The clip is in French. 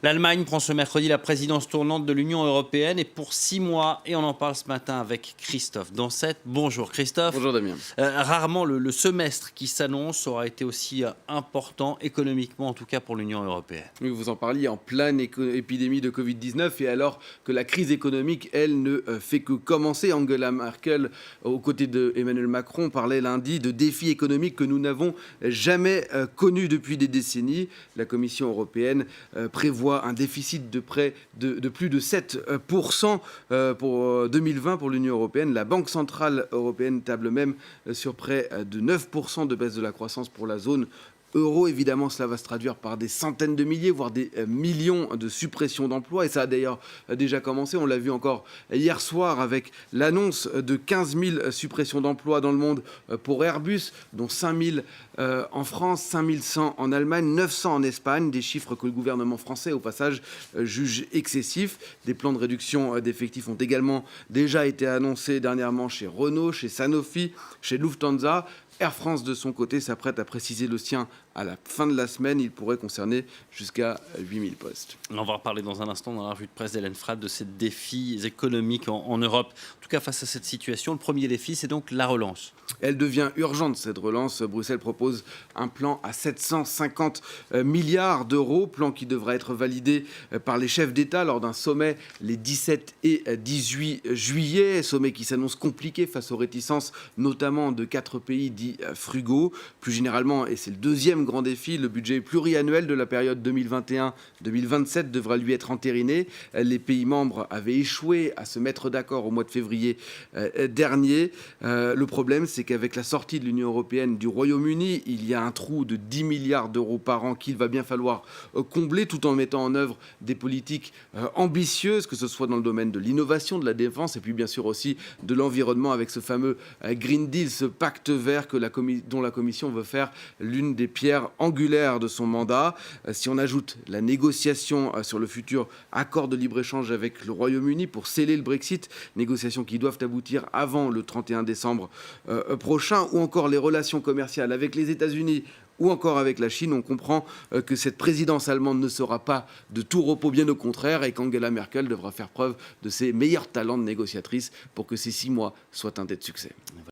L'Allemagne prend ce mercredi la présidence tournante de l'Union européenne et pour 6 mois. Et on en parle ce matin avec Christophe Dansette. Bonjour Christophe. Bonjour Damien. Rarement le semestre qui s'annonce aura été aussi important économiquement, en tout cas pour l'Union européenne. Oui, vous en parliez en pleine épidémie de Covid-19 et alors que la crise économique, elle, ne fait que commencer. Angela Merkel, aux côtés de Emmanuel Macron, parlait lundi de défis économiques que nous n'avons jamais connus depuis des décennies. La Commission européenne prévoit un déficit de près de plus de 7% pour 2020 pour l'Union européenne. La Banque centrale européenne table même sur près de 9% de baisse de la croissance pour la zone euro. Évidemment, cela va se traduire par des centaines de milliers, voire des millions de suppressions d'emplois. Et ça a d'ailleurs déjà commencé. On l'a vu encore hier soir avec l'annonce de 15 000 suppressions d'emplois dans le monde pour Airbus, dont 5 000 en France, 5 100 en Allemagne, 900 en Espagne. Des chiffres que le gouvernement français, au passage, juge excessifs. Des plans de réduction d'effectifs ont également déjà été annoncés dernièrement chez Renault, chez Sanofi, chez Lufthansa. Air France, de son côté, s'apprête à préciser le sien à la fin de la semaine. Il pourrait concerner jusqu'à 8 000 postes. On va reparler dans un instant dans la revue de presse d'Hélène Frade de ces défis économiques en Europe. En tout cas, face à cette situation, le premier défi, c'est donc la relance. Elle devient urgente, cette relance. Bruxelles propose un plan à 750 milliards d'euros, plan qui devra être validé par les chefs d'État lors d'un sommet les 17 et 18 juillet. Sommet qui s'annonce compliqué face aux réticences, notamment de 4 pays dits frugaux. Plus généralement, et c'est le deuxième grand défi, le budget pluriannuel de la période 2021-2027 devra lui être entériné. Les pays membres avaient échoué à se mettre d'accord au mois de février dernier. Le problème, c'est qu'avec la sortie de l'Union européenne du Royaume-Uni, il y a un trou de 10 milliards d'euros par an qu'il va bien falloir combler, tout en mettant en œuvre des politiques ambitieuses, que ce soit dans le domaine de l'innovation, de la défense, et puis bien sûr aussi de l'environnement, avec ce fameux Green Deal, ce pacte vert dont la Commission veut faire l'une des pierres angulaires de son mandat. Si on ajoute la négociation sur le futur accord de libre-échange avec le Royaume-Uni pour sceller le Brexit, négociations qui doivent aboutir avant le 31 décembre prochain, ou encore les relations commerciales avec les États-Unis ou encore avec la Chine, on comprend que cette présidence allemande ne sera pas de tout repos, bien au contraire, et qu'Angela Merkel devra faire preuve de ses meilleurs talents de négociatrice pour que ces 6 mois soient teintés de succès.